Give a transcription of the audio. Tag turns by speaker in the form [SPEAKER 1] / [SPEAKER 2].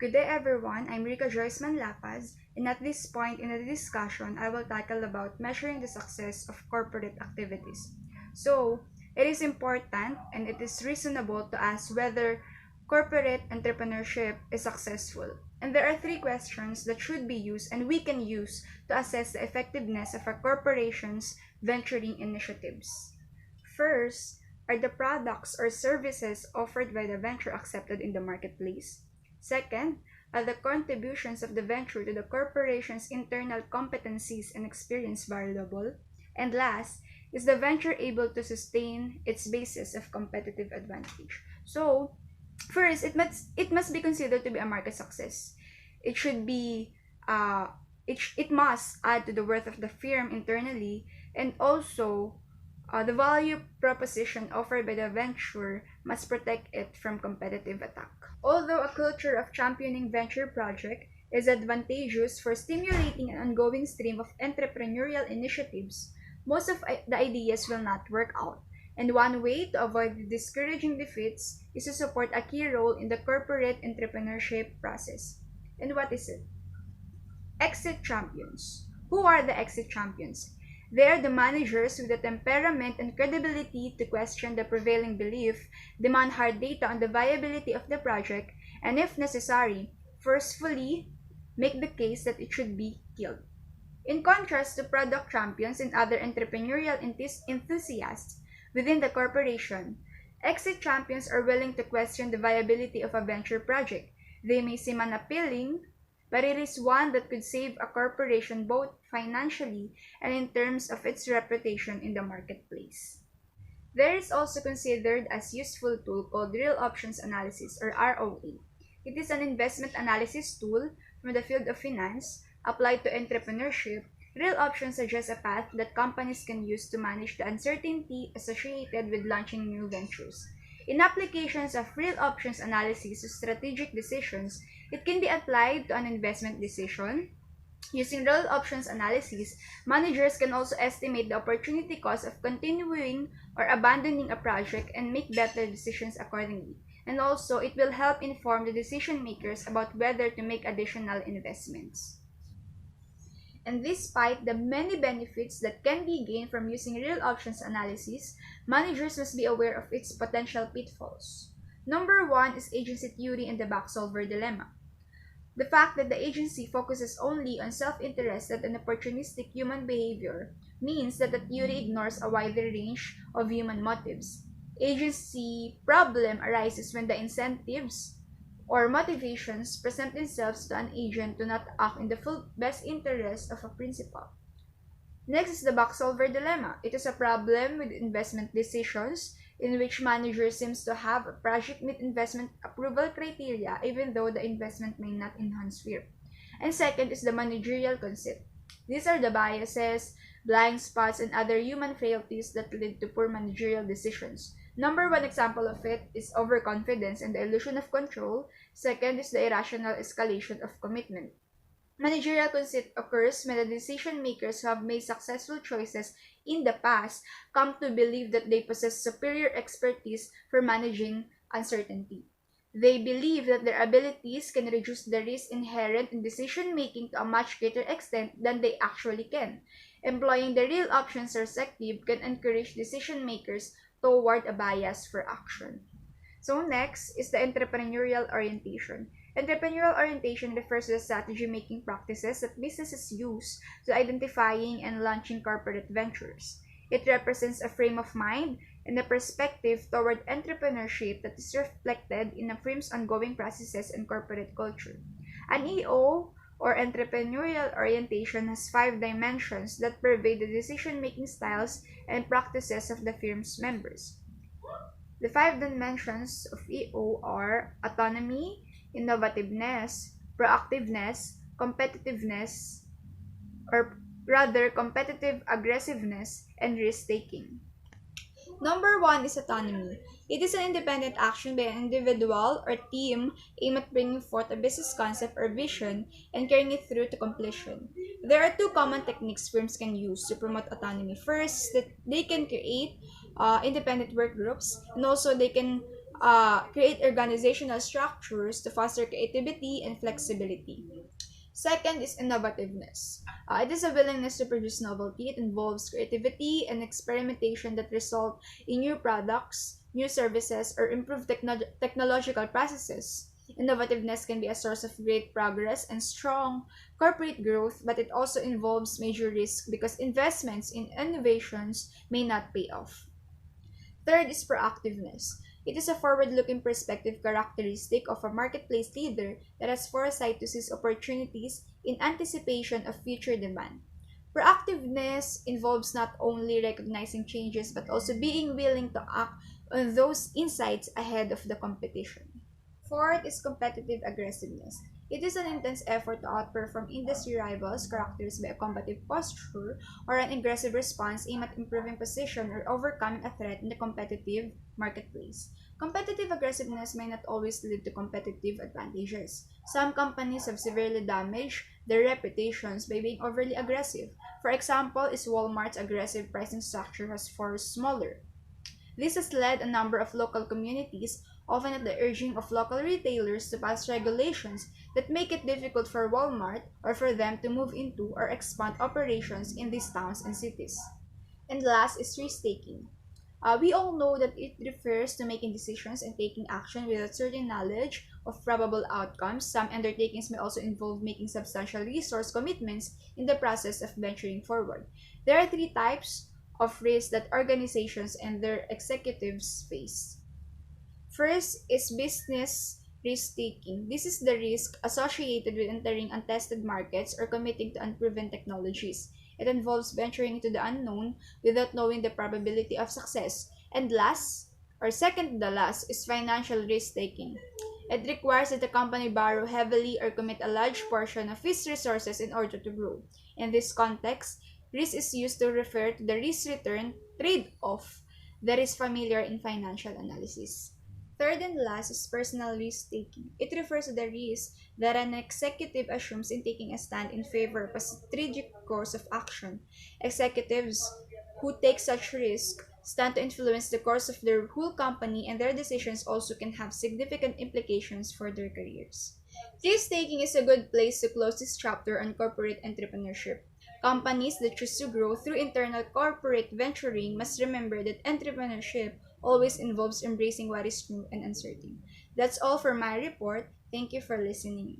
[SPEAKER 1] Good day everyone, I'm Rica Joyce Manlapas, and at this point in the discussion, I will tackle about measuring the success of corporate activities. So, it is important and it is reasonable to ask whether corporate entrepreneurship is successful. And there are three questions that should be used and we can use to assess the effectiveness of a corporation's venturing initiatives. First, are the products or services offered by the venture accepted in the marketplace? Second, are the contributions of the venture to the corporation's internal competencies and experience valuable? And last, is the venture able to sustain its basis of competitive advantage? So, first, it must be considered to be a market success. It should be it must add to the worth of the firm internally, and also the value proposition offered by the venture must protect it from competitive attack. Although a culture of championing venture project is advantageous for stimulating an ongoing stream of entrepreneurial initiatives, most of the ideas will not work out. And one way to avoid discouraging defeats is to support a key role in the corporate entrepreneurship process. And what is it? Exit champions. Who are the exit champions? They are the managers with the temperament and credibility to question the prevailing belief, demand hard data on the viability of the project, and if necessary, forcefully make the case that it should be killed. In contrast to product champions and other entrepreneurial enthusiasts within the corporation, exit champions are willing to question the viability of a venture project. They may seem unappealing, but it is one that could save a corporation both financially and in terms of its reputation in the marketplace. There is also considered as useful tool called Real Options Analysis or ROA. It is an investment analysis tool from the field of finance applied to entrepreneurship. Real Options suggests a path that companies can use to manage the uncertainty associated with launching new ventures. In applications of real options analysis to strategic decisions, it can be applied to an investment decision. Using real options analysis, managers can also estimate the opportunity cost of continuing or abandoning a project and make better decisions accordingly. And also, it will help inform the decision makers about whether to make additional investments. And despite the many benefits that can be gained from using real options analysis, managers must be aware of its potential pitfalls. Number one is agency theory and the backsolver dilemma. The fact that the agency focuses only on self-interested and opportunistic human behavior means that the theory ignores a wider range of human motives. Agency problem arises when the incentives or motivations present themselves to an agent to not act in the full best interest of a principal. Next is the backsolver dilemma. It is a problem with investment decisions in which manager seems to have a project meet investment approval criteria even though the investment may not enhance firm. And second is the managerial conceit. These are the biases, blind spots, and other human frailties that lead to poor managerial decisions. Number one example of it is overconfidence and the illusion of control. Second is the irrational escalation of commitment. Managerial conceit occurs when the decision makers who have made successful choices in the past come to believe that they possess superior expertise for managing uncertainty. They believe that their abilities can reduce the risk inherent in decision making to a much greater extent than they actually can. Employing the real options perspective can encourage decision makers toward a bias for action. So next is the entrepreneurial orientation. Entrepreneurial orientation refers to the strategy-making practices that businesses use to identifying and launching corporate ventures. It represents a frame of mind and a perspective toward entrepreneurship that is reflected in a firm's ongoing processes and corporate culture. An EO or entrepreneurial orientation has 5 dimensions that pervade the decision-making styles and practices of the firm's members. The 5 dimensions of EO are autonomy, innovativeness, proactiveness, competitiveness, or rather competitive aggressiveness, and risk-taking. Number one is autonomy. It is an independent action by an individual or team aimed at bringing forth a business concept or vision and carrying it through to completion. There are 2 common techniques firms can use to promote autonomy. First, that they can create independent work groups, and also they can create organizational structures to foster creativity and flexibility. Second is innovativeness. It is a willingness to produce novelty. It involves creativity and experimentation that result in new products, new services, or improved technological processes. Innovativeness can be a source of great progress and strong corporate growth, but it also involves major risk because investments in innovations may not pay off. Third is proactiveness. It is a forward-looking perspective characteristic of a marketplace leader that has foresight to seize opportunities in anticipation of future demand. Proactiveness involves not only recognizing changes but also being willing to act on those insights ahead of the competition. Fourth is competitive aggressiveness. It is an intense effort to outperform industry rivals characterized by a combative posture or an aggressive response aimed at improving position or overcoming a threat in the competitive marketplace. Competitive aggressiveness may not always lead to competitive advantages. Some companies have severely damaged their reputations by being overly aggressive. For example, is Walmart's aggressive pricing structure has forced smaller. This has led a number of local communities, often at the urging of local retailers, to pass regulations that make it difficult for Walmart or for them to move into or expand operations in these towns and cities. And last is risk-taking. We all know that it refers to making decisions and taking action without certain knowledge of probable outcomes. Some undertakings may also involve making substantial resource commitments in the process of venturing forward. There are three types of risk that organizations and their executives face. First is business risk taking. This is the risk associated with entering untested markets or committing to unproven technologies. It involves venturing into the unknown without knowing the probability of success. And last, or second to the last, is financial risk taking. It requires that the company borrow heavily or commit a large portion of its resources in order to grow. In this context, risk is used to refer to the risk-return trade-off that is familiar in financial analysis. Third and last is personal risk taking. It refers to the risk that an executive assumes in taking a stand in favor of a strategic course of action. Executives who take such risk stand to influence the course of their whole company, and their decisions also can have significant implications for their careers. Risk taking is a good place to close this chapter on corporate entrepreneurship. Companies that choose to grow through internal corporate venturing must remember that entrepreneurship always involves embracing what is new and uncertain. That's all for my report. Thank you for listening.